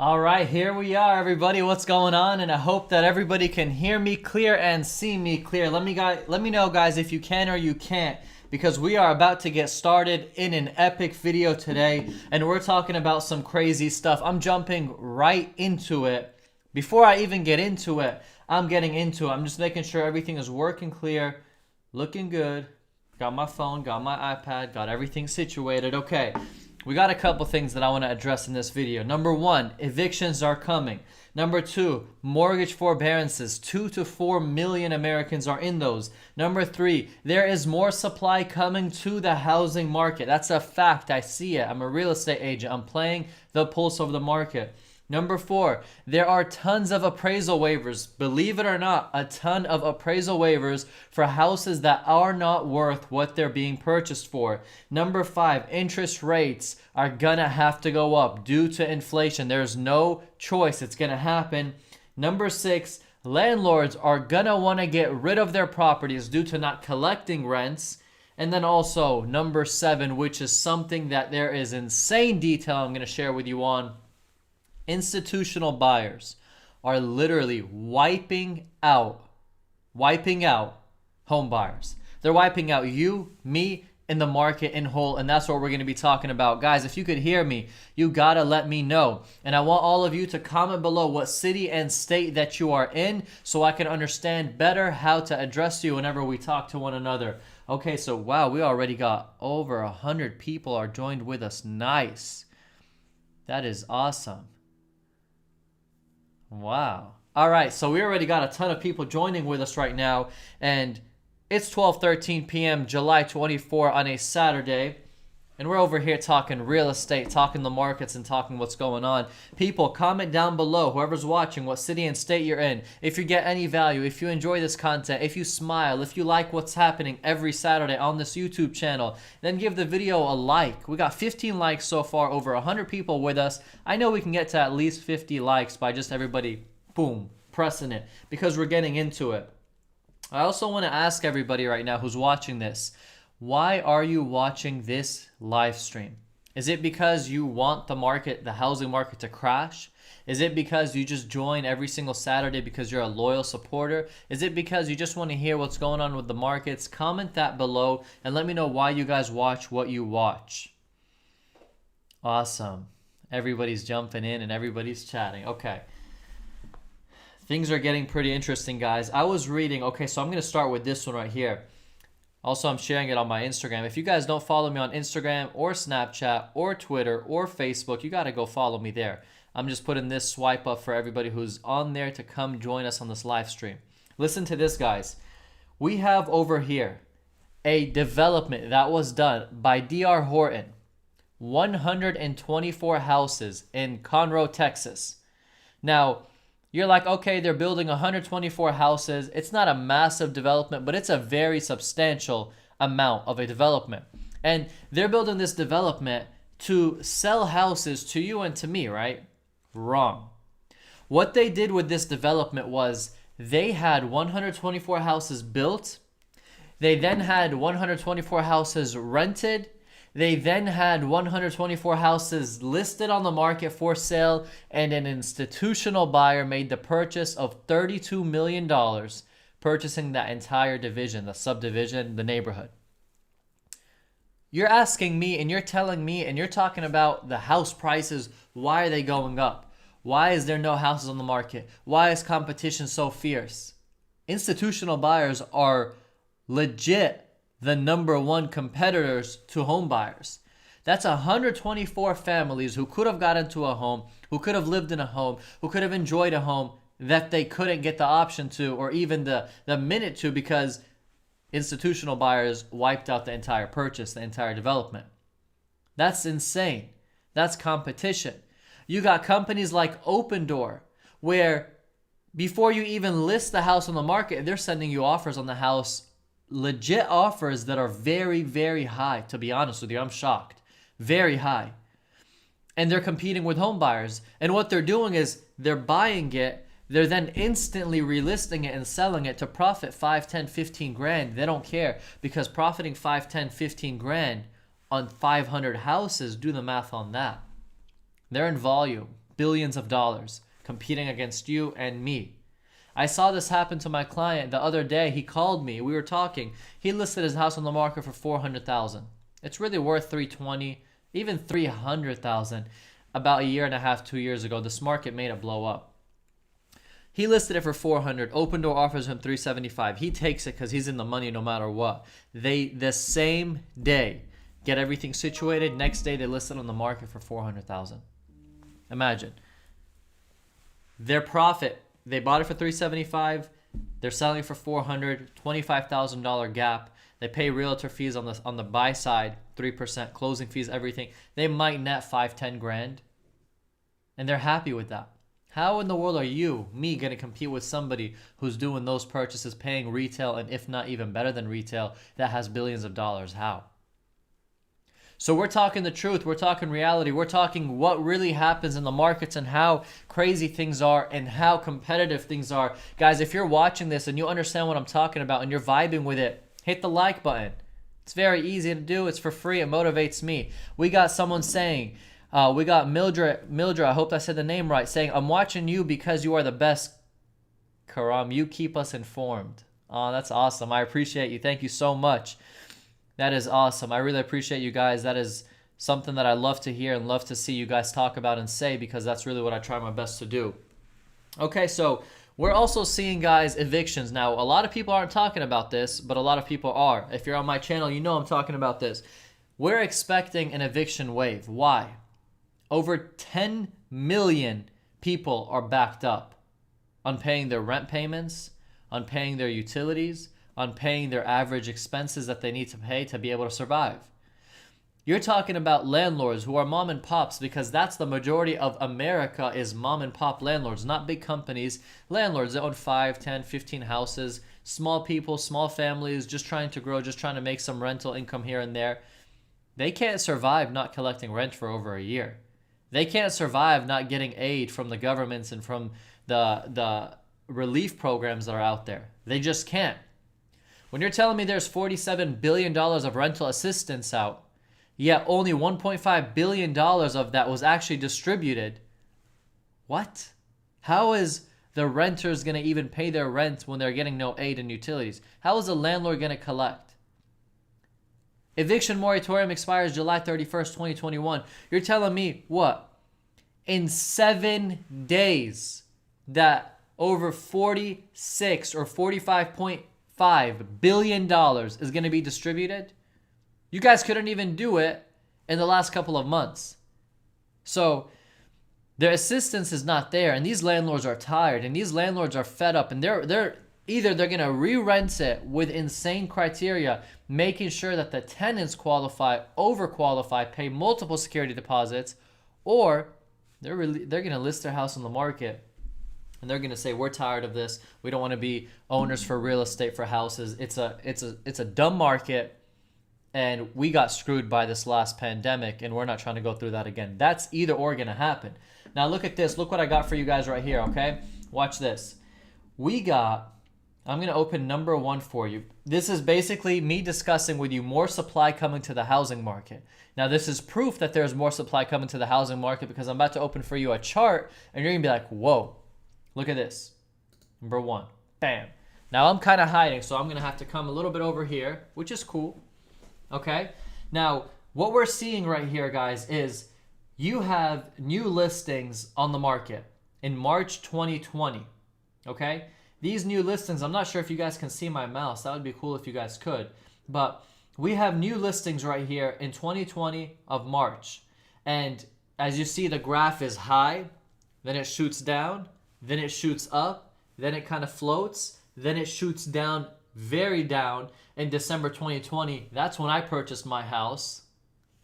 All right, here we are, everybody. What's going on? And I hope that everybody can hear me clear and see me clear. Let me know, guys, if you can or you can't, because we are about to get started in an epic video today, and we're talking about some crazy stuff. I'm jumping right into it. Before I even get into it, I'm getting into it. I'm just making sure everything is working clear, looking good. Got my phone, got my iPad, got everything situated. Okay. We got a couple things that I want to address in this video. Number one, evictions are coming. Number two, mortgage forbearances. 2 to 4 million Americans are in those. Number three, there is more supply coming to the housing market. That's a fact. I see it. I'm a real estate agent. I'm playing the pulse of the market. Number four, there are tons of appraisal waivers. Believe it or not, a ton of appraisal waivers for houses that are not worth what they're being purchased for. Number five, interest rates are gonna have to go up due to inflation. There's no choice. It's gonna happen. Number six, landlords are gonna wanna get rid of their properties due to not collecting rents. And then also number seven, which is something that there is insane detail I'm gonna share with you on. Institutional buyers are literally wiping out home buyers. They're wiping out you, me, and the market in whole, and that's what we're going to be talking about. Guys, if you could hear me, you gotta let me know. And I want all of you to comment below what city and state that you are in so I can understand better how to address you whenever we talk to one another. Okay, so wow, we already got over 100 people are joined with us. Nice. That is awesome. Wow. All right, so we already got a ton of people joining with us right now, and it's 12:13 p.m. July 24 on a Saturday, and we're over here talking real estate, talking the markets, and talking what's going on. People, comment down below, whoever's watching, what city and state you're in, if you get any value, if you enjoy this content, if you smile, if you like what's happening every Saturday on this YouTube channel, then give the video a like. We got 15 likes so far, over 100 people with us. I know we can get to at least 50 likes by just everybody, boom, pressing it, because we're getting into it. I also want to ask everybody right now who's watching this, why are you watching this live stream? Is it because you want the market, the housing market, to crash? Is it because you just join every single Saturday because you're a loyal supporter? Is it because you just want to hear what's going on with the markets? Comment that below and let me know why you guys watch what you watch. Awesome. Everybody's jumping in and everybody's chatting. Okay. Things are getting pretty interesting, guys. I was reading, okay, so I'm going to start with this one right here. Also, I'm sharing it on my Instagram. If you guys don't follow me on Instagram or Snapchat or Twitter or Facebook, you got to go follow me there. I'm just putting this swipe up for everybody who's on there to come join us on this live stream. Listen to this, guys. We have over here a development that was done by D.R. Horton. 124 houses in Conroe, Texas. Now, you're like, okay, they're building 124 houses. It's not a massive development, but it's a very substantial amount of a development. And they're building this development to sell houses to you and to me, right? Wrong. What they did with this development was they had 124 houses built. They then had 124 houses rented. They then had 124 houses listed on the market for sale, and an institutional buyer made the purchase of $32 million, purchasing that entire division, the subdivision, the neighborhood. You're asking me and you're telling me and you're talking about the house prices. Why are they going up? Why is there no houses on the market? Why is competition so fierce? Institutional buyers are legit the number one competitors to home buyers. That's 124 families who could have got into a home, who could have lived in a home, who could have enjoyed a home that they couldn't get the option to or even the minute to because institutional buyers wiped out the entire purchase, the entire development. That's insane. That's competition. You got companies like Open Door where before you even list the house on the market, they're sending you offers on the house, legit offers that are very, very high. To be honest with you, I'm shocked. Very high. And they're competing with home buyers. And what they're doing is they're buying it. They're then instantly relisting it and selling it to profit 5, 10, 15 grand. They don't care because profiting 5, 10, 15 grand on 500 houses, do the math on that. They're in volume. billions of dollars competing against you and me. I saw this happen to my client the other day. He called me. We were talking. He listed his house on the market for $400,000. It's really worth $320,000, even $300,000. About a year and a half, 2 years ago, this market made it blow up. He listed it for $400,000. Open Door offers him $375,000. He takes it because he's in the money no matter what. They the same day get everything situated. Next day they list it on the market for $400,000. Imagine their profit. They bought it for $375,000. They're selling it for $400,000. $25,000 gap. They pay realtor fees on the buy side, 3%, closing fees, everything. They might net $5-10 grand, and they're happy with that. How in the world are you, me, going to compete with somebody who's doing those purchases, paying retail, and if not even better than retail, that has billions of dollars? How? So we're talking the truth. We're talking reality. We're talking what really happens in the markets and how crazy things are and how competitive things are. Guys, if you're watching this and you understand what I'm talking about and you're vibing with it, hit the like button. It's very easy to do. It's for free. It motivates me. We got someone saying, we got Mildred, I hope I said the name right, saying, I'm watching you because you are the best. Karam, you keep us informed. Oh, that's awesome. I appreciate you. Thank you so much. That is awesome. I really appreciate you guys. That is something that I love to hear and love to see you guys talk about and say, because that's really what I try my best to do. Okay, so we're also seeing, guys, evictions. Now, a lot of people aren't talking about this, but a lot of people are. If you're on my channel, you know I'm talking about this. We're expecting an eviction wave. Why? Over 10 million people are backed up on paying their rent payments, on paying their utilities, on paying their average expenses that they need to pay to be able to survive. You're talking about landlords who are mom and pops, because that's the majority of America is mom and pop landlords, not big companies. Landlords that own 5, 10, 15 houses, small people, small families, just trying to grow, just trying to make some rental income here and there. They can't survive not collecting rent for over a year. They can't survive not getting aid from the governments and from the relief programs that are out there. They just can't. When you're telling me there's $47 billion of rental assistance out, yet only $1.5 billion of that was actually distributed. What? How is the renters going to even pay their rent when they're getting no aid and utilities? How is the landlord going to collect? Eviction moratorium expires July 31st, 2021. You're telling me what? In 7 days that over 46 or $45.5 billion is going to be distributed? You guys couldn't even do it in the last couple of months. So their assistance is not there, and these landlords are tired, and these landlords are fed up, and they're either they're going to re-rent it with insane criteria, making sure that the tenants qualify, overqualify, pay multiple security deposits, or they're going to list their house on the market, and they're going to say, we're tired of this. We don't want to be owners for real estate for houses. It's a dumb market. And we got screwed by this last pandemic, and we're not trying to go through that again. That's either or going to happen. Now look at this. Look what I got for you guys right here, okay? Watch this. I'm going to open number 1 for you. This is basically me discussing with you more supply coming to the housing market. Now this is proof that there's more supply coming to the housing market, because I'm about to open for you a chart, and you're going to be like, whoa, look at this. Number 1, bam. Now I'm kind of hiding, so I'm going to have to come a little bit over here, which is cool. Okay, now what we're seeing right here, guys, is you have new listings on the market in March 2020. Okay, these new listings, I'm not sure if you guys can see my mouse. That would be cool if you guys could. But we have new listings right here in 2020 of March. And as you see, the graph is high, then it shoots down, then it shoots up, then it kind of floats, then it shoots down, very down. In December 2020, that's when I purchased my house.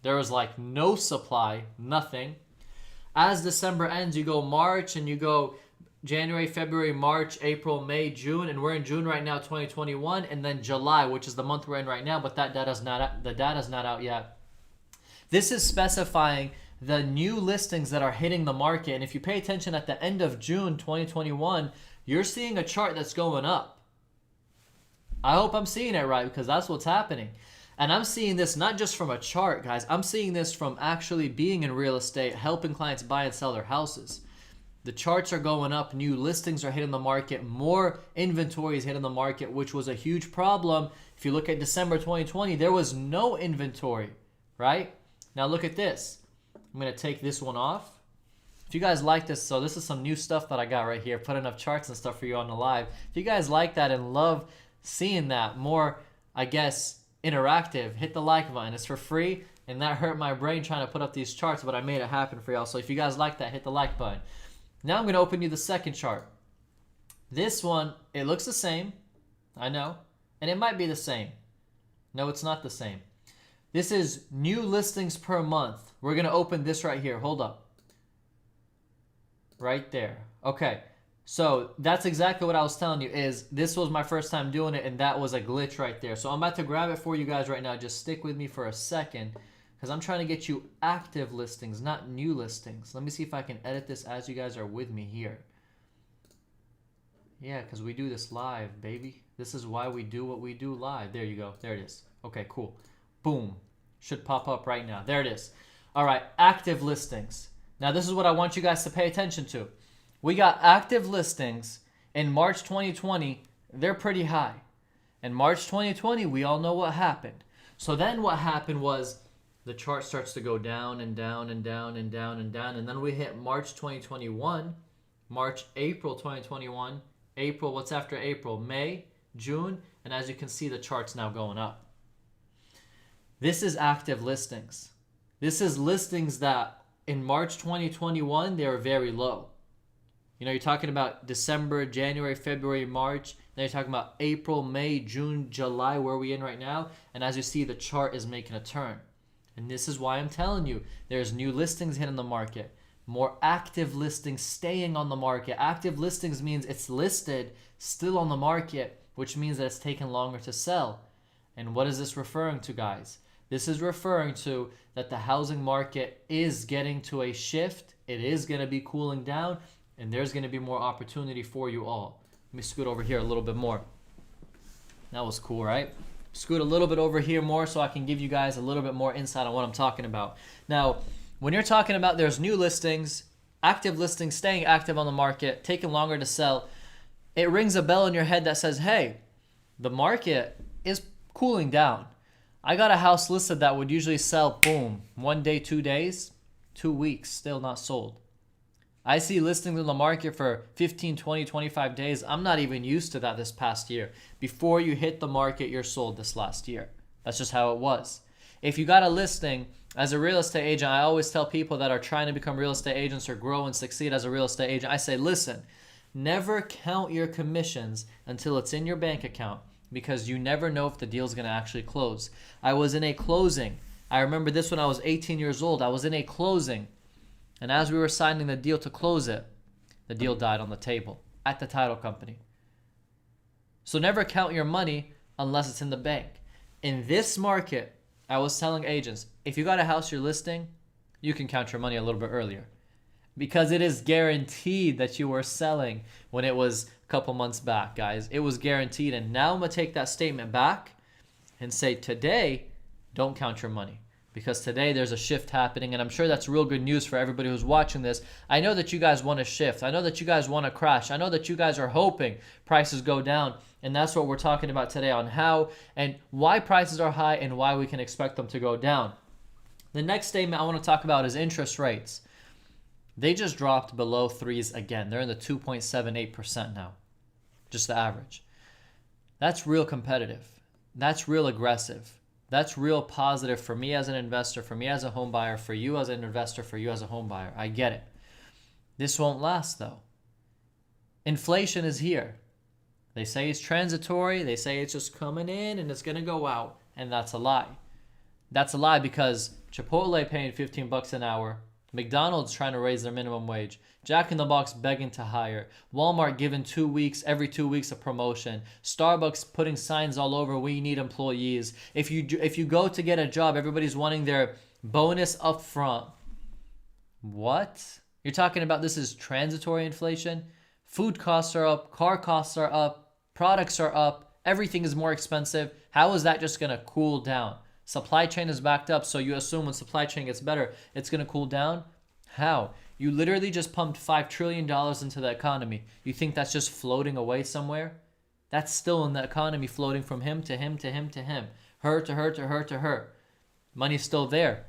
There was like no supply, nothing. As December ends, you go March, and you go January, February, March, April, May, June, and we're in June right now, 2021, and then July, which is the month we're in right now, but the data's not out yet. This is specifying the new listings that are hitting the market, and if you pay attention at the end of June 2021, you're seeing a chart that's going up. I hope I'm seeing it right, because that's what's happening. And I'm seeing this not just from a chart, guys. I'm seeing this from actually being in real estate, helping clients buy and sell their houses. The charts are going up. New listings are hitting the market. More inventory is hitting the market, which was a huge problem. If you look at December 2020, there was no inventory, right? Now look at this. I'm going to take this one off. If you guys like this, so this is some new stuff that I got right here. Put enough charts and stuff for you on the live. If you guys like that and love seeing that more, I guess, interactive, hit the like button. It's for free, and that hurt my brain trying to put up these charts, but I made it happen for y'all. So if you guys like that, hit the like button. Now I'm going to open you the second chart. This one, it looks the same. I know. And it might be the same. No, it's not the same. This is new listings per month. We're going to open this right here. Hold up. Right there. Okay. So that's exactly what I was telling you is this was my first time doing it, and that was a glitch right there. So I'm about to grab it for you guys right now. Just stick with me for a second because I'm trying to get you active listings, not new listings. Let me see if I can edit this as you guys are with me here. Yeah, because we do this live, baby. This is why we do what we do live. There you go. There it is. Okay, cool. Boom. Should pop up right now. There it is. All right, active listings. Now, this is what I want you guys to pay attention to. We got active listings in March 2020. They're pretty high. In March 2020, we all know what happened. So then what happened was the chart starts to go down and down and down and down and down. And then we hit March 2021, April 2021, April, what's after April? May, June. And as you can see, the chart's now going up. This is active listings. This is listings that in March 2021, they were very low. You know, you're talking about December, January, February, March. Then you're talking about April, May, June, July, where are we in right now? And as you see, the chart is making a turn. And this is why I'm telling you, there's new listings hitting the market. More active listings staying on the market. Active listings means it's listed, still on the market, which means that it's taking longer to sell. And what is this referring to, guys? This is referring to that the housing market is getting to a shift. It is going to be cooling down, and there's going to be more opportunity for you all. Let me scoot over here a little bit more. That was cool, right? Scoot a little bit over here more so I can give you guys a little bit more insight on what I'm talking about. Now, when you're talking about there's new listings, active listings, staying active on the market, taking longer to sell, it rings a bell in your head that says, hey, the market is cooling down. I got a house listed that would usually sell, boom, 1 day, 2 days, 2 weeks, still not sold. I see listings in the market for 15, 20, 25 days. I'm not even used to that this past year. Before you hit the market, you're sold this last year. That's just how it was. If you got a listing, as a real estate agent, I always tell people that are trying to become real estate agents or grow and succeed as a real estate agent, I say, listen, never count your commissions until it's in your bank account, because you never know if the deal's going to actually close. I was in a closing. I remember this when I was 18 years old. I was in a closing. And as we were signing the deal to close it, the deal died on the table at the title company. So never count your money unless it's in the bank. In this market, I was telling agents, if you got a house you're listing, you can count your money a little bit earlier, because it is guaranteed that you were selling when it was a couple months back, guys. It was guaranteed. And now I'm going to take that statement back and say today, don't count your money, because today there's a shift happening. And I'm sure that's real good news for everybody who's watching this. I know that you guys want to shift. I know that you guys want to crash. I know that you guys are hoping prices go down. And that's what we're talking about today, on how and why prices are high and why we can expect them to go down. The next statement I want to talk about is interest rates. They just dropped below threes again. They're in the 2.78% now, just the average. That's real competitive. That's real aggressive. That's real positive for me as an investor, for me as a home buyer, for you as an investor, for you as a home buyer. I get it. This won't last though. Inflation is here. They say it's transitory. They say it's just coming in and it's going to go out. And that's a lie. That's a lie, because Chipotle paying $15 an hour, McDonald's trying to raise their minimum wage, Jack in the Box begging to hire, Walmart giving every 2 weeks a promotion, Starbucks putting signs all over, we need employees. If you go to get a job, everybody's wanting their bonus up front. What? You're talking about this is transitory inflation? Food costs are up, car costs are up, products are up, everything is more expensive. How is that just going to cool down? Supply chain is backed up, so you assume when supply chain gets better, it's going to cool down? How? You literally just pumped $5 trillion into the economy. You think that's just floating away somewhere? That's still in the economy, floating from him to him to him to him. Her to her to her to her. Money's still there.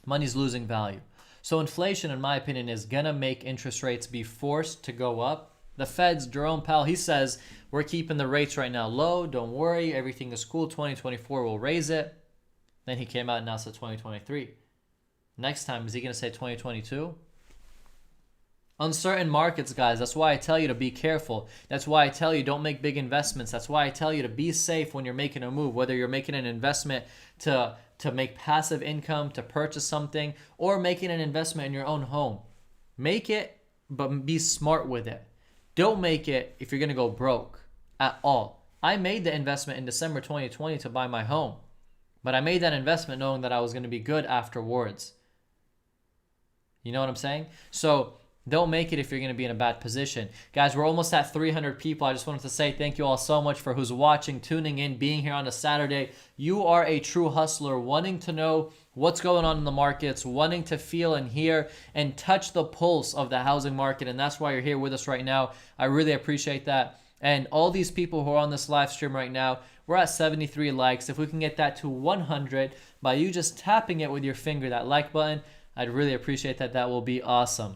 Money's losing value. So inflation, in my opinion, is going to make interest rates be forced to go up. The Fed's Jerome Powell, he says, we're keeping the rates right now low. Don't worry. Everything is cool. 2024 will raise it. Then he came out and now said 2023. Next time, is he going to say 2022? Uncertain markets, guys. That's why I tell you to be careful. That's why I tell you don't make big investments. That's why I tell you to be safe when you're making a move, whether you're making an investment to make passive income, to purchase something, or making an investment in your own home. Make it, but be smart with it. Don't make it if you're going to go broke at all. I made the investment in December 2020 to buy my home, but I made that investment knowing that I was going to be good afterwards. You know what I'm saying? So don't make it if you're going to be in a bad position. Guys, we're almost at 300 people. I just wanted to say thank you all so much for who's watching, tuning in, being here on a Saturday. You are a true hustler, wanting to know what's going on in the markets, wanting to feel and hear and touch the pulse of the housing market. And that's why you're here with us right now. I really appreciate that. And all these people who are on this live stream right now, we're at 73 likes. If we can get that to 100 by you just tapping it with your finger, that like button, I'd really appreciate that. That will be awesome.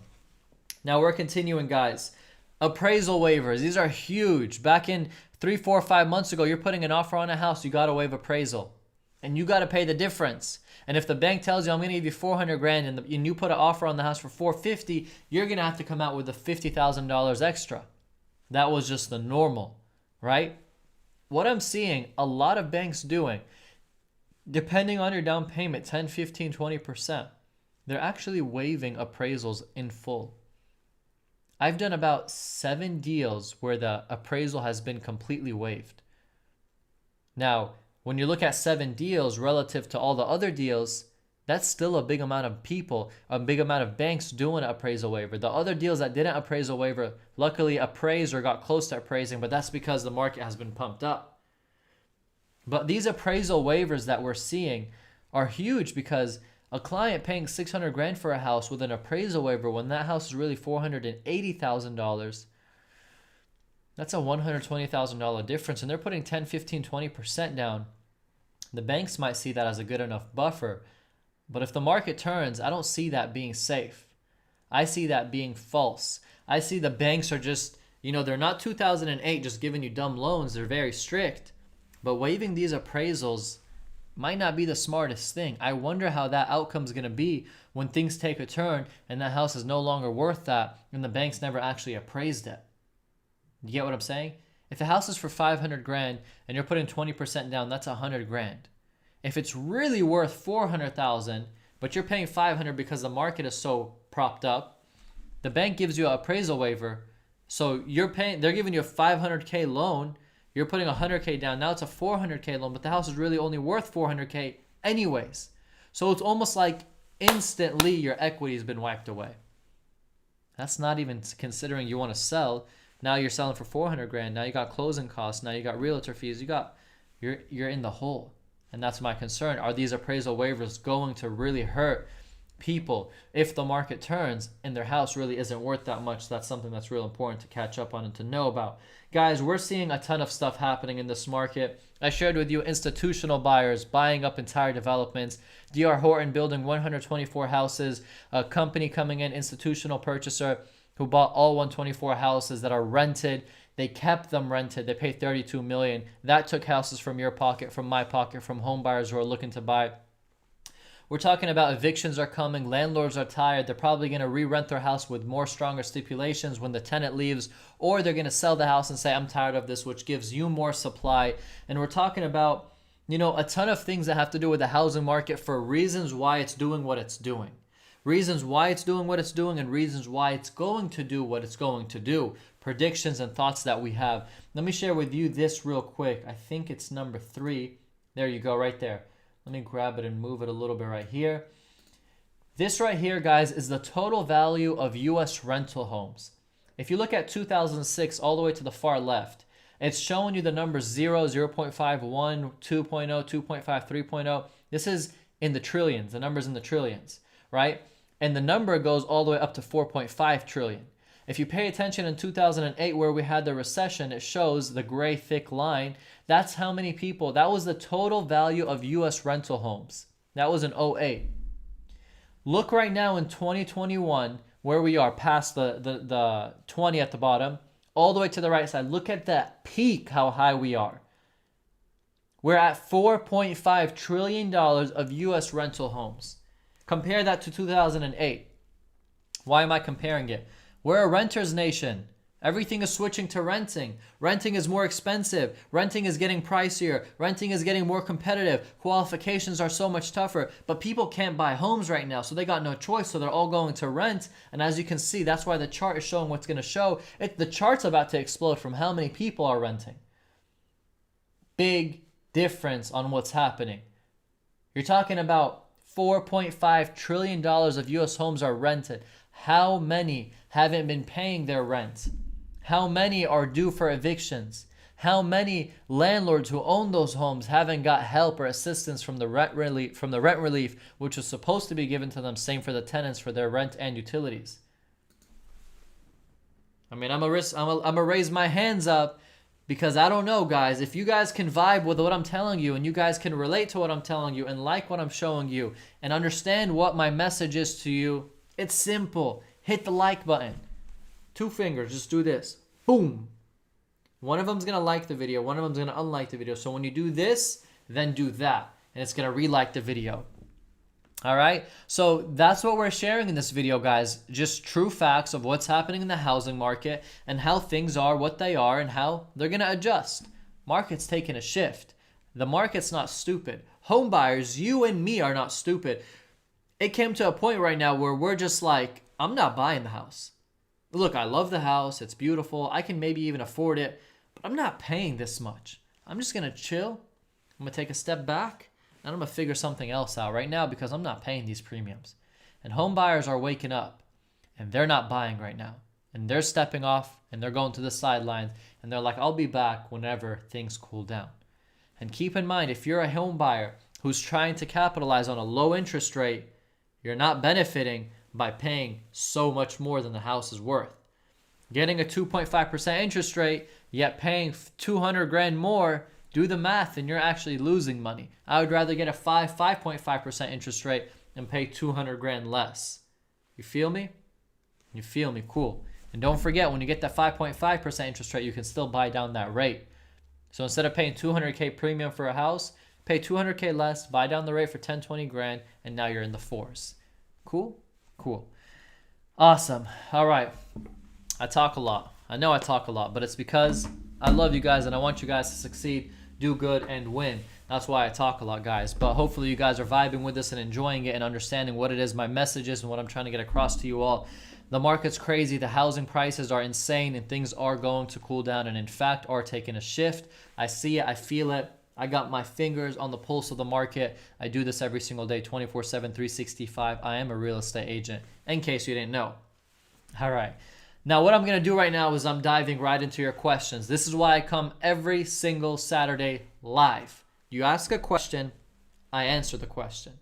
Now we're continuing, guys. Appraisal waivers. These are huge. Back in 3, 4, 5 months ago, you're putting an offer on a house. You got to waive appraisal. And you got to pay the difference. And if the bank tells you, I'm going to give you 400 grand and you put an offer on the house for 450, you're going to have to come out with the $50,000 extra. That was just the normal, right? What I'm seeing a lot of banks doing, depending on your down payment, 10, 15, 20%, they're actually waiving appraisals in full. I've done about 7 deals where the appraisal has been completely waived. Now, when you look at 7 deals relative to all the other deals, that's still a big amount of people, a big amount of banks doing an appraisal waiver. The other deals that didn't appraisal waiver, luckily appraised or got close to appraising, but that's because the market has been pumped up. But these appraisal waivers that we're seeing are huge because a client paying 600 grand for a house with an appraisal waiver when that house is really $480,000, that's a $120,000 difference, and they're putting 10, 15, 20% down. The banks might see that as a good enough buffer, but if the market turns, I don't see that being safe. I see that being false. I see the banks are just, they're not 2008 just giving you dumb loans. They're very strict, but waiving these appraisals might not be the smartest thing. I wonder how that outcome is going to be when things take a turn and that house is no longer worth that and the bank's never actually appraised it. You get what I'm saying? If the house is for 500 grand and you're putting 20% down, that's 100 grand. If it's really worth 400,000, but you're paying 500 because the market is so propped up, the bank gives you an appraisal waiver. So they're giving you a 500K loan. You're putting 100K down. Now it's a 400K loan, but the house is really only worth 400K anyways. So it's almost like instantly your equity has been wiped away. That's not even considering you want to sell. Now you're selling for 400 grand. Now you got closing costs. Now you got realtor fees. You're in the hole. And that's my concern. Are these appraisal waivers going to really hurt people if the market turns and their house really isn't worth that much? That's something that's real important to catch up on and to know about. Guys, we're seeing a ton of stuff happening in this market. I shared with you institutional buyers buying up entire developments, D.R. Horton building 124 houses, a company coming in, institutional purchaser who bought all 124 houses that are rented. They kept them rented. They paid $32 million. That took houses from your pocket, from my pocket, from home buyers who are looking to buy. We're talking about evictions are coming. Landlords are tired. They're probably going to re-rent their house with more stronger stipulations when the tenant leaves, or they're going to sell the house and say, I'm tired of this, which gives you more supply. And we're talking about, a ton of things that have to do with the housing market for reasons why it's doing what it's doing. Reasons why it's doing what it's doing and reasons why it's going to do what it's going to do. Predictions and thoughts that we have. Let me share with you this real quick. I think it's number 3. There you go, right there. Let me grab it and move it a little bit right here. This right here, guys, is the total value of U.S. rental homes. If you look at 2006 all the way to the far left, it's showing you the numbers 0, 0.51, 2.0, 2.5, 3.0. This is in the trillions, the numbers in the trillions, right? And the number goes all the way up to 4.5 trillion. If you pay attention in 2008 where we had the recession, it shows the gray thick line. That's how many people, that was the total value of US rental homes. That was in '08. Look right now in 2021 where we are past the 20 at the bottom, all the way to the right side. Look at that peak, how high we are. We're at $4.5 trillion of US rental homes. Compare that to 2008. Why am I comparing it? We're a renter's nation. Everything is switching to renting. Renting is more expensive. Renting is getting pricier. Renting is getting more competitive. Qualifications are so much tougher. But people can't buy homes right now, so they got no choice. So they're all going to rent. And as you can see, that's why the chart is showing what's going to show. The chart's about to explode from how many people are renting. Big difference on what's happening. You're talking about $4.5 trillion of US homes are rented. How many haven't been paying their rent? How many are due for evictions? How many landlords who own those homes haven't got help or assistance from the rent relief, which was supposed to be given to them? Same for the tenants for their rent and utilities. I mean, I'm gonna raise my hands up because I don't know, guys. If you guys can vibe with what I'm telling you and you guys can relate to what I'm telling you and like what I'm showing you and understand what my message is to you, it's simple. Hit the like button. 2 fingers, just do this. Boom. One of them's going to like the video. One of them's going to unlike the video. So when you do this, then do that. And it's going to re-like the video. All right? So that's what we're sharing in this video, guys. Just true facts of what's happening in the housing market and how things are, what they are, and how they're going to adjust. Market's taking a shift. The market's not stupid. Home buyers, you and me are not stupid. It came to a point right now where we're just like, I'm not buying the house. Look, I love the house. It's beautiful. I can maybe even afford it, but I'm not paying this much. I'm just going to chill. I'm going to take a step back and I'm going to figure something else out right now because I'm not paying these premiums. And home buyers are waking up and they're not buying right now. And they're stepping off and they're going to the sidelines and they're like, I'll be back whenever things cool down. And keep in mind, if you're a home buyer who's trying to capitalize on a low interest rate, you're not benefiting by paying so much more than the house is worth. Getting a 2.5% interest rate, yet paying 200 grand more, do the math and you're actually losing money. I would rather get a 5.5% interest rate and pay 200 grand less. You feel me? You feel me? Cool. And don't forget, when you get that 5.5% interest rate, you can still buy down that rate. So instead of paying 200K premium for a house, pay 200K less, buy down the rate for 10, 20 grand, and now you're in the 4s. Cool? Cool. Awesome. All right. I talk a lot. I know I talk a lot, but it's because I love you guys and I want you guys to succeed, do good, and win. That's why I talk a lot, guys. But hopefully you guys are vibing with this and enjoying it and understanding what it is, my message is, and what I'm trying to get across to you all. The market's crazy. The housing prices are insane and things are going to cool down and in fact are taking a shift. I see it. I feel it. I got my fingers on the pulse of the market. I do this every single day, 24/7, 365. I am a real estate agent, in case you didn't know. All right. Now, what I'm going to do right now is I'm diving right into your questions. This is why I come every single Saturday live. You ask a question, I answer the question.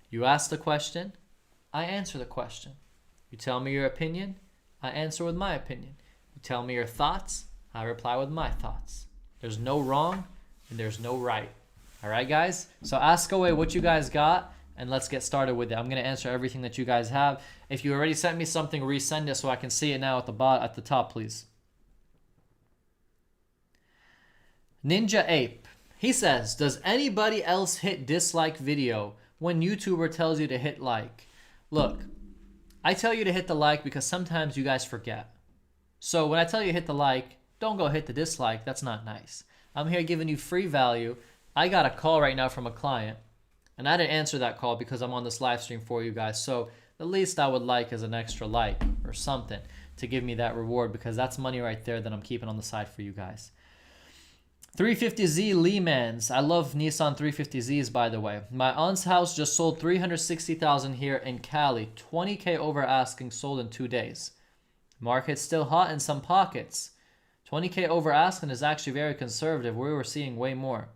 You ask the question, I answer the question. You tell me your opinion, I answer with my opinion. You tell me your thoughts, I reply with my thoughts. There's no wrong and there's no right. All right, guys? So ask away what you guys got and let's get started with it. I'm going to answer everything that you guys have. If you already sent me something, resend it so I can see it now at the top, please. Ninja Ape. He says, does anybody else hit dislike video when YouTuber tells you to hit like? Look, I tell you to hit the like because sometimes you guys forget. So when I tell you hit the like, don't go hit the dislike. That's not nice. I'm here giving you free value. I got a call right now from a client, and I didn't answer that call because I'm on this live stream for you guys. So the least I would like is an extra like or something to give me that reward because that's money right there that I'm keeping on the side for you guys. 350Z Lehmans. I love Nissan 350Zs, by the way. My aunt's house just sold $360,000 here in Cali. 20K over asking, sold in 2 days. Market's still hot in some pockets. 20K over asking is actually very conservative. We were seeing way more.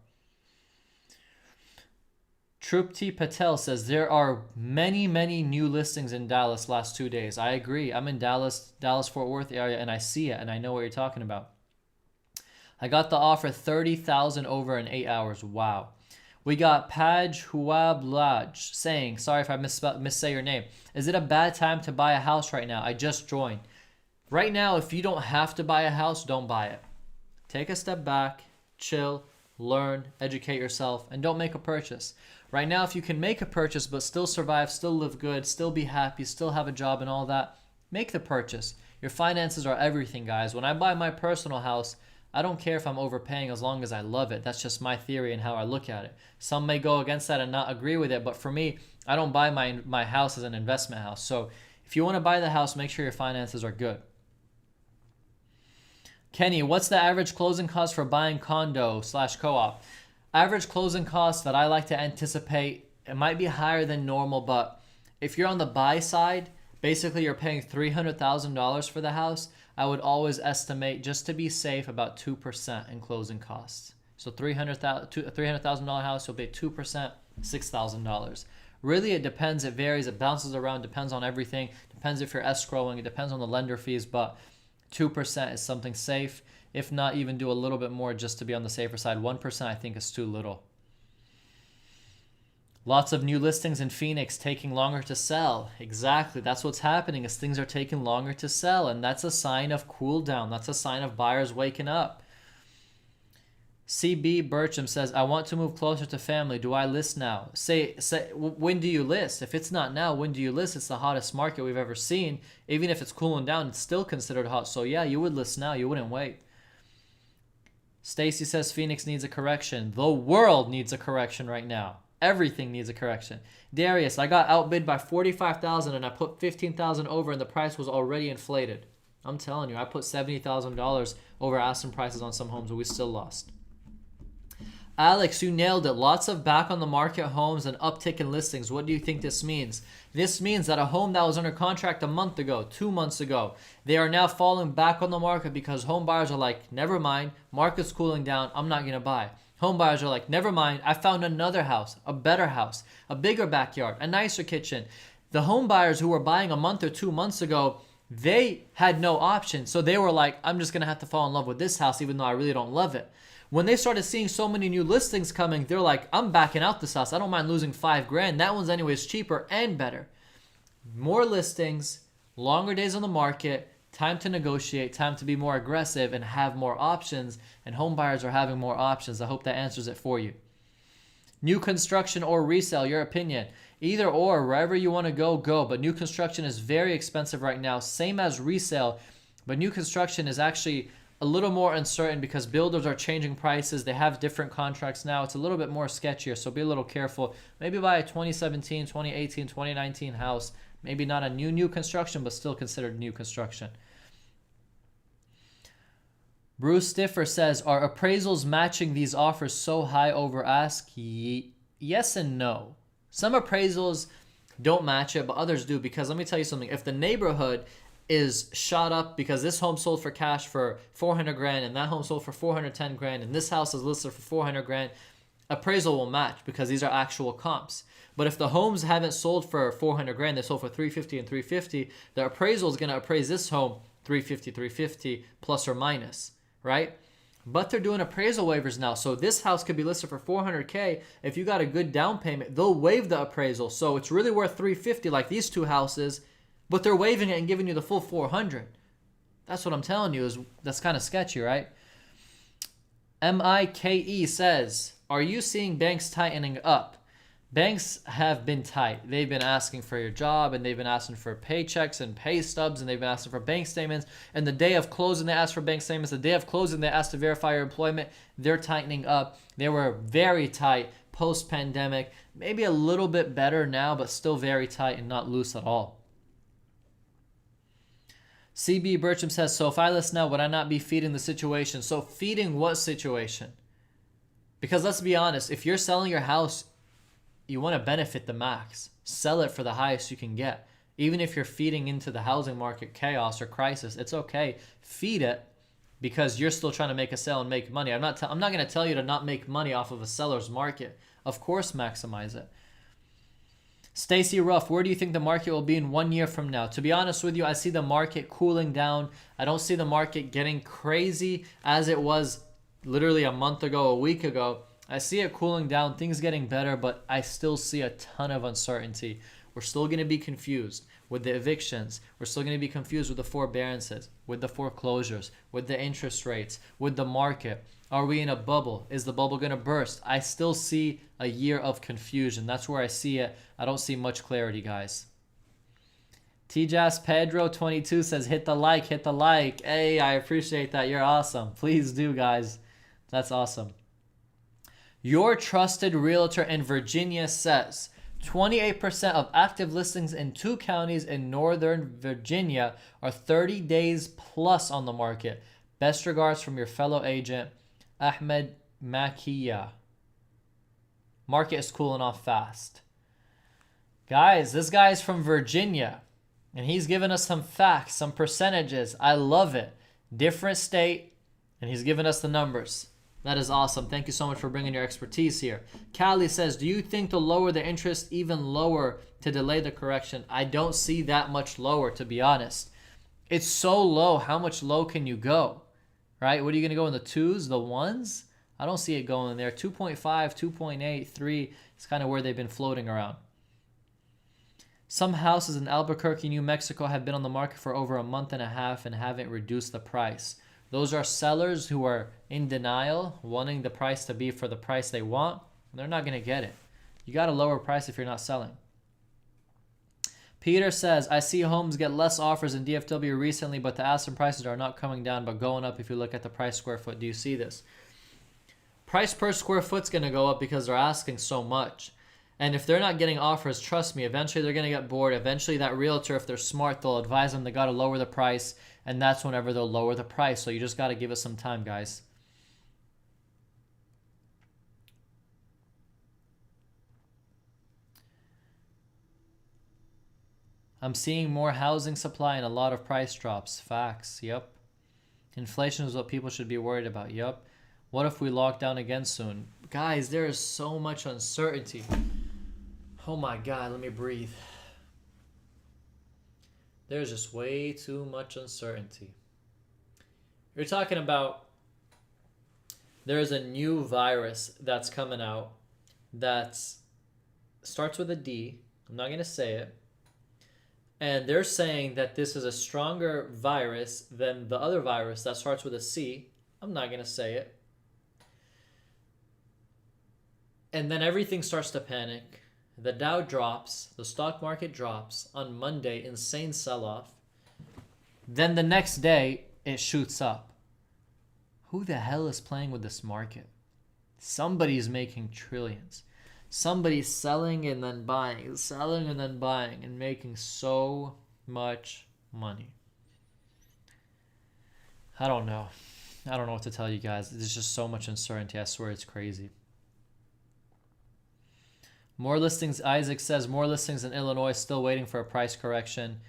Trupti Patel says there are many, many new listings in Dallas last 2 days. I agree. I'm in Dallas, Fort Worth area, and I see it, and I know what you're talking about. I got the offer 30,000 over in 8 hours. Wow. We got Paj Huablaj saying, sorry if I missay your name. Is it a bad time to buy a house right now? I just joined. Right now, if you don't have to buy a house, don't buy it. Take a step back, chill, learn, educate yourself, and don't make a purchase. Right now, if you can make a purchase but still survive, still live good, still be happy, still have a job and all that, make the purchase. Your finances are everything, guys. When I buy my personal house, I don't care if I'm overpaying as long as I love it. That's just my theory and how I look at it. Some may go against that and not agree with it, but for me, I don't buy my house as an investment house. So if you want to buy the house, make sure your finances are good. Kenny, what's the average closing cost for buying condo/co-op? Average closing cost that I like to anticipate, it might be higher than normal, but if you're on the buy side, basically you're paying $300,000 for the house. I would always estimate, just to be safe, about 2% in closing costs. So $300,000 house, you'll pay 2%, $6,000. Really, it depends. It varies. It bounces around. Depends on everything. Depends if you're escrowing. It depends on the lender fees, but 2% is something safe. If not, even do a little bit more just to be on the safer side. 1% I think is too little. Lots of new listings in Phoenix taking longer to sell. Exactly. That's what's happening, is things are taking longer to sell, and that's a sign of cool down. That's a sign of buyers waking up. CB Burcham says, I want to move closer to family. Do I list now? Say, when do you list? If it's not now, when do you list? It's the hottest market we've ever seen. Even if it's cooling down, it's still considered hot. So yeah, you would list now. You wouldn't wait. Stacy says Phoenix needs a correction. The world needs a correction right now. Everything needs a correction. Darius, I got outbid by $45,000 and I put $15,000 over and the price was already inflated. I'm telling you, I put $70,000 over asking prices on some homes and we still lost. Alex, you nailed it. Lots of back on the market homes and uptick in listings. What do you think this means? This means that a home that was under contract a month ago, 2 months ago, they are now falling back on the market because home buyers are like, never mind, market's cooling down, I'm not going to buy. Home buyers are like, never mind, I found another house, a better house, a bigger backyard, a nicer kitchen. The home buyers who were buying a month or 2 months ago, they had no option. So they were like, I'm just going to have to fall in love with this house even though I really don't love it. When they started seeing so many new listings coming, they're like, I'm backing out this house. I don't mind losing $5,000. That one's anyways cheaper and better. More listings, longer days on the market, time to negotiate, time to be more aggressive and have more options. And home buyers are having more options. I hope that answers it for you. New construction or resale, your opinion. Either or, wherever you want to go, go. But new construction is very expensive right now, same as resale. But new construction is actually a little more uncertain because builders are changing prices. They have different contracts now. It's a little bit more sketchier, so be a little careful. Maybe buy a 2017, 2018, 2019 house. Maybe not a new construction, but still considered new construction. Bruce Stiffer says, are appraisals matching these offers so high over ask? Yes and no. Some appraisals don't match it, but others do, because let me tell you something. If the neighborhood is shot up because this home sold for cash for $400,000 and that home sold for $410,000 and this house is listed for $400,000, appraisal will match because these are actual comps. But if the homes haven't sold for $400,000, they sold for $350,000 and $350,000, the appraisal is going to appraise this home $350,000 plus or minus, right? But they're doing appraisal waivers now. So this house could be listed for $400,000. If you got a good down payment, they'll waive the appraisal. So it's really worth $350,000 like these two houses, but they're waiving it and giving you the full $400,000. That's what I'm telling you. That's kind of sketchy, right? Mike says, are you seeing banks tightening up? Banks have been tight. They've been asking for your job, and they've been asking for paychecks and pay stubs, and they've been asking for bank statements. And the day of closing, they asked for bank statements. The day of closing, they asked to verify your employment. They're tightening up. They were very tight post-pandemic. Maybe a little bit better now, but still very tight and not loose at all. CB Bertram says, so if I list now, would I not be feeding the situation? So feeding what situation? Because let's be honest, if you're selling your house, you want to benefit the max. Sell it for the highest you can get. Even if you're feeding into the housing market chaos or crisis, it's okay. Feed it, because you're still trying to make a sale and make money. I'm not going to tell you to not make money off of a seller's market. Of course, maximize it. Stacy Ruff, where do you think the market will be in 1 year from now? To be honest with you, I see the market cooling down. I don't see the market getting crazy as it was literally a month ago, a week ago. I see it cooling down, things getting better, but I still see a ton of uncertainty. We're still going to be confused with the evictions. We're still going to be confused with the forbearances, with the foreclosures, with the interest rates, with the market. Are we in a bubble? Is the bubble going to burst? I still see a year of confusion. That's where I see it. I don't see much clarity, guys. TJAS Pedro 22 says, hit the like, hit the like. Hey, I appreciate that. You're awesome. Please do, guys. That's awesome. Your trusted realtor in Virginia says, 28% of active listings in 2 counties in Northern Virginia are 30 days plus on the market. Best regards from your fellow agent, Ahmed Makia. Market is cooling off fast. Guys, this guy's from Virginia, and he's giving us some facts, some percentages. I love it. Different state, and he's giving us the numbers. That is awesome. Thank you so much for bringing your expertise here. Callie says, do you think to lower the interest even lower to delay the correction? I don't see that much lower, to be honest. It's so low. How much low can you go? Right? What are you going to go in the 2s, the 1s? I don't see it going there. 2.5, 2.8, 3. It's kind of where they've been floating around. Some houses in Albuquerque, New Mexico have been on the market for over a month and a half and haven't reduced the price. Those are sellers who are in denial, wanting the price to be for the price they want. They're not going to get it. You got to lower price if you're not selling. Peter says, I see homes get less offers in DFW recently, but the asking prices are not coming down, but going up if you look at the price square foot. Do you see this? Price per square foot's going to go up because they're asking so much. And if they're not getting offers, trust me, eventually they're going to get bored. Eventually that realtor, if they're smart, they'll advise them they got to lower the price. And that's whenever they'll lower the price. So you just got to give it some time, guys. I'm seeing more housing supply and a lot of price drops. Facts. Yep. Inflation is what people should be worried about. Yep. What if we lock down again soon? Guys, there is so much uncertainty. Oh my God, let me breathe. There's just way too much uncertainty. You're talking about there's a new virus that's coming out that starts with a D. I'm not going to say it. And they're saying that this is a stronger virus than the other virus that starts with a C. I'm not going to say it. And then everything starts to panic. The Dow drops. The stock market drops. On Monday, insane sell-off. Then the next day, it shoots up. Who the hell is playing with this market? Somebody's making trillions. Somebody's selling and then buying, selling and then buying, and making so much money. I don't know. I don't know what to tell you guys. There's just so much uncertainty. I swear it's crazy. More listings, Isaac says, more listings in Illinois, still waiting for a price correction.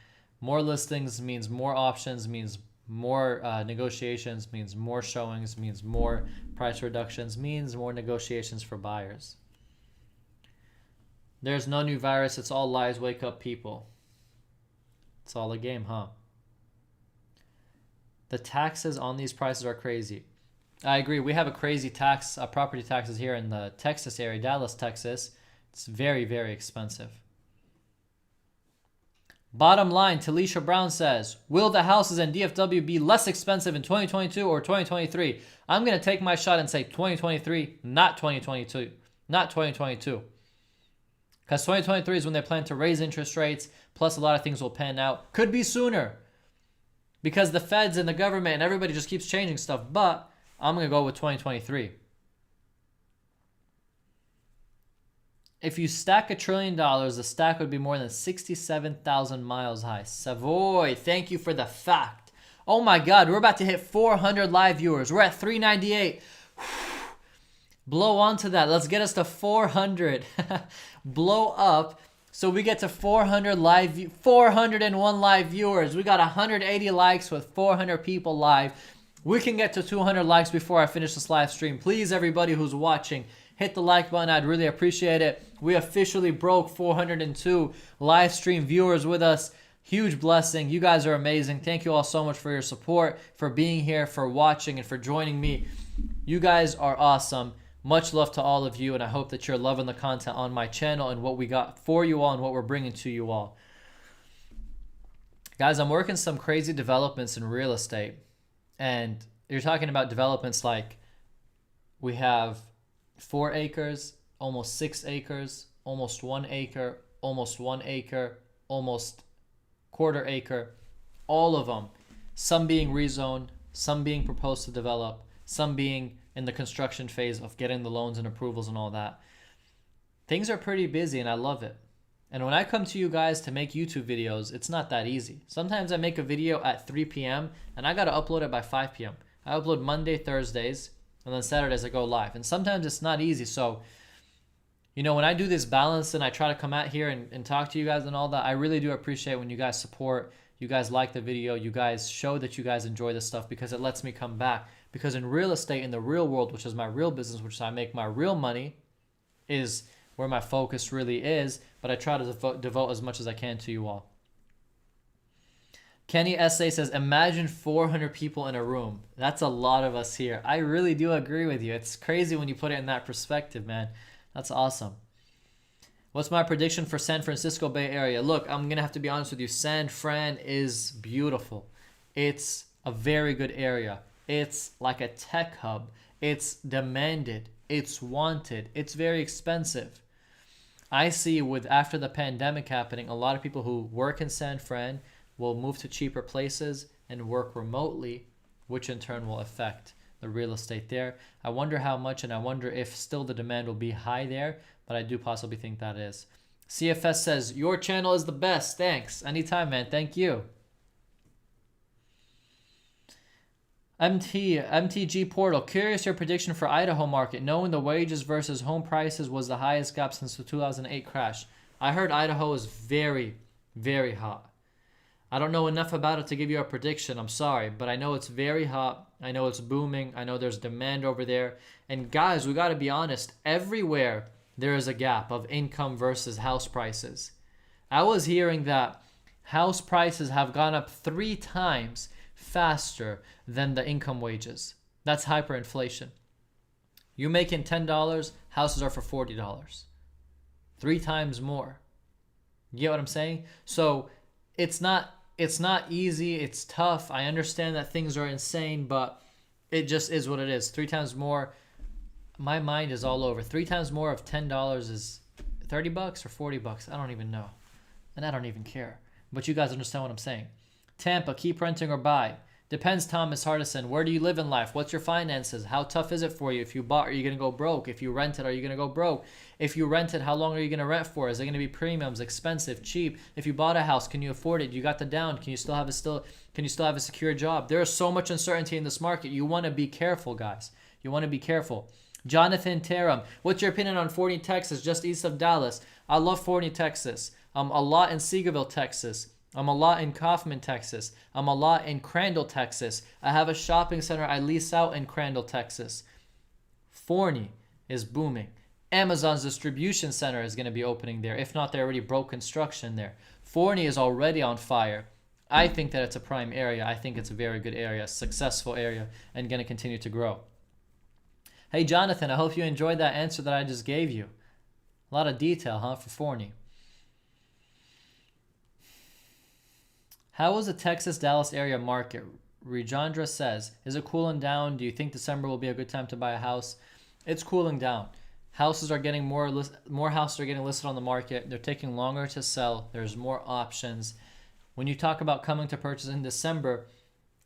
More listings means more options, means more negotiations, means more showings, means more price reductions, means more negotiations for buyers. There's no new virus. It's all lies. Wake up, people. It's all a game, huh? The taxes on these prices are crazy. I agree. We have a crazy tax, property taxes here in the Texas area, Dallas, Texas. It's very, very expensive. Bottom line, Talisha Brown says, will the houses in DFW be less expensive in 2022 or 2023? I'm going to take my shot and say 2023, not 2022. Not 2022. Because 2023 is when they plan to raise interest rates, plus a lot of things will pan out. Could be sooner. Because the feds and the government and everybody just keeps changing stuff. But I'm going to go with 2023. If you stack $1 trillion, the stack would be more than 67,000 miles high. Savoy, thank you for the fact. Oh my God, we're about to hit 400 live viewers. We're at 398. Blow onto that. Let's get us to 400. Blow up so we get to 401 live viewers. We got 180 likes with 400 people live. We can get to 200 likes before I finish this live stream. Please, everybody who's watching, hit the like button. I'd really appreciate it. We officially broke 402 live stream viewers with us. Huge blessing. You guys are amazing. Thank you all so much for your support, for being here, for watching, and for joining me. You guys are awesome. Much love to all of you, and I hope that you're loving the content on my channel and what we got for you all and what we're bringing to you all. Guys, I'm working some crazy developments in real estate. And you're talking about developments like we have 4 acres, almost 6 acres, almost 1 acre, almost 1 acre, almost quarter acre, all of them. Some being rezoned, some being proposed to develop, some being in the construction phase of getting the loans and approvals and all that. Things are pretty busy and I love it. And when I come to you guys to make YouTube videos, it's not that easy. Sometimes I make a video at 3 p.m. and I got to upload it by 5 p.m. I upload Monday, Thursdays, and then Saturdays I go live. And sometimes it's not easy. So, you know, when I do this balance and I try to come out here and talk to you guys and all that, I really do appreciate when you guys support, you guys like the video, you guys show that you guys enjoy this stuff because it lets me come back. Because in real estate, in the real world, which is my real business, which I make my real money, is where my focus really is, but I try to devote as much as I can to you all. Kenny SA says, imagine 400 people in a room. That's a lot of us here. I really do agree with you. It's crazy when you put it in that perspective, man. That's awesome. What's my prediction for San Francisco Bay Area? Look, I'm going to have to be honest with you. San Fran is beautiful. It's a very good area. It's like a tech hub. It's demanded. It's wanted. It's very expensive. I see with after the pandemic happening, a lot of people who work in San Fran will move to cheaper places and work remotely, which in turn will affect the real estate there. I wonder how much, and I wonder if still the demand will be high there, but I do possibly think that is. CFS says, your channel is the best. Thanks. Anytime, man. Thank you. MTG Portal, curious your prediction for Idaho market, knowing the wages versus home prices was the highest gap since the 2008 crash. I heard Idaho is very, very hot. I don't know enough about it to give you a prediction, I'm sorry, but I know it's very hot. I know it's booming. I know there's demand over there. And guys, we got to be honest, everywhere there is a gap of income versus house prices. I was hearing that house prices have gone up 3 times faster than the income wages. That's hyperinflation. You're making $10, houses are for $40. 3 times more. You get what I'm saying? So it's not easy, it's tough. I understand that things are insane, but it just is what it is. 3 times more. My mind is all over. 3 times more of $10 is $30 or $40. I don't even know. And I don't even care. But you guys understand what I'm saying. Tampa, keep renting or buy. Depends, Thomas Hardison. Where do you live in life? What's your finances? How tough is it for you? If you bought, are you going to go broke? If you rented, are you going to go broke? If you rented, how long are you going to rent for? Is it going to be premiums, expensive, cheap? If you bought a house, can you afford it? You got the down. Can you still have a secure job? There is so much uncertainty in this market. You want to be careful, guys. You want to be careful. Jonathan Taram, what's your opinion on Forney, Texas, just east of Dallas? I love Forney, Texas. A lot in Seagoville, Texas. I'm a lot in Kaufman, Texas. I'm a lot in Crandall, Texas. I have a shopping center I lease out in Crandall, Texas. Forney is booming. Amazon's distribution center is going to be opening there. If not, they already broke construction there. Forney is already on fire. I think that it's a prime area. I think it's a very good area, successful area, and going to continue to grow. Hey, Jonathan, I hope you enjoyed that answer that I just gave you. A lot of detail, huh, for Forney. How is the Texas-Dallas area market? Rejandra says, is it cooling down? Do you think December will be a good time to buy a house? It's cooling down. Houses are getting more houses are getting listed on the market. They're taking longer to sell. There's more options. When you talk about coming to purchase in December,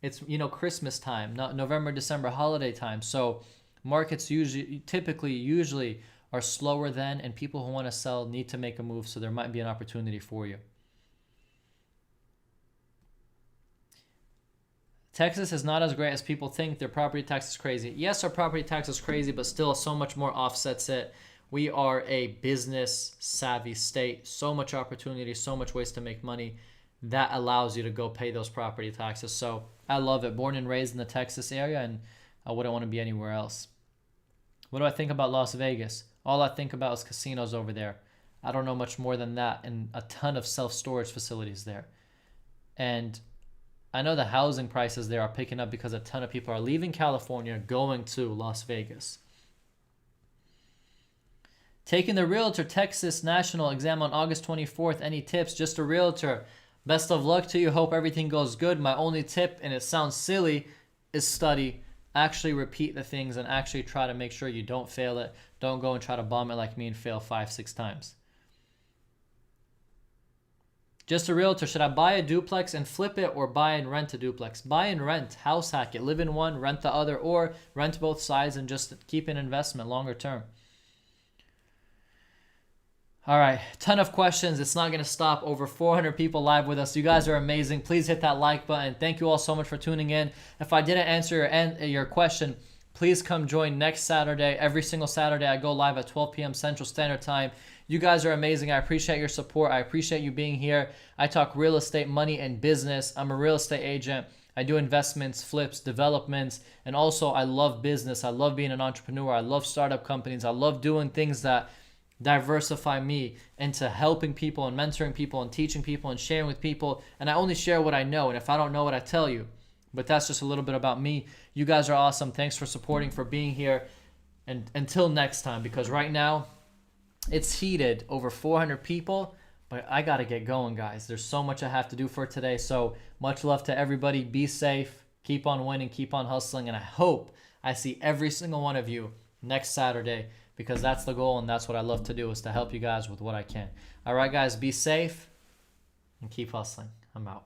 it's, you know, Christmas time, not November, December, holiday time. So markets usually are slower then, and people who want to sell need to make a move. So there might be an opportunity for you. Texas is not as great as people think. Their property tax is crazy. Yes, our property tax is crazy, but still so much more offsets it. We are a business savvy state. So much opportunity, so much ways to make money. That allows you to go pay those property taxes. So I love it. Born and raised in the Texas area, and I wouldn't want to be anywhere else. What do I think about Las Vegas? All I think about is casinos over there. I don't know much more than that, and a ton of self-storage facilities there. And I know the housing prices there are picking up because a ton of people are leaving California, going to Las Vegas. Taking the Realtor Texas National exam on August 24th. Any tips? Just a realtor. Best of luck to you. Hope everything goes good. My only tip, and it sounds silly, is study. Actually repeat the things and actually try to make sure you don't fail it. Don't go and try to bomb it like me and fail 5-6 times. Just a realtor. Should I buy a duplex and flip it or buy and rent a duplex? Buy and rent. House hack it. Live in one, rent the other, or rent both sides and just keep an investment longer term. All right, ton of questions. It's not going to stop. Over 400 people live with us. You guys are amazing. Please hit that like button. Thank you all so much for tuning in. If I didn't answer your question, please come join next Saturday. Every single Saturday, I go live at 12 p.m. Central Standard Time. You guys are amazing. I appreciate your support. I appreciate you being here. I talk real estate, money, and business. I'm a real estate agent. I do investments, flips, developments, and also I love business. I love being an entrepreneur. I love startup companies. I love doing things that diversify me into helping people and mentoring people and teaching people and sharing with people. And I only share what I know. And if I don't know it, I tell you. But that's just a little bit about me. You guys are awesome. Thanks for supporting, for being here. And until next time, because right now it's heated, over 400 people, but I got to get going, guys. There's so much I have to do for today. So much love to everybody. Be safe. Keep on winning. Keep on hustling. And I hope I see every single one of you next Saturday, because that's the goal and that's what I love to do, is to help you guys with what I can. All right, guys, be safe and keep hustling. I'm out.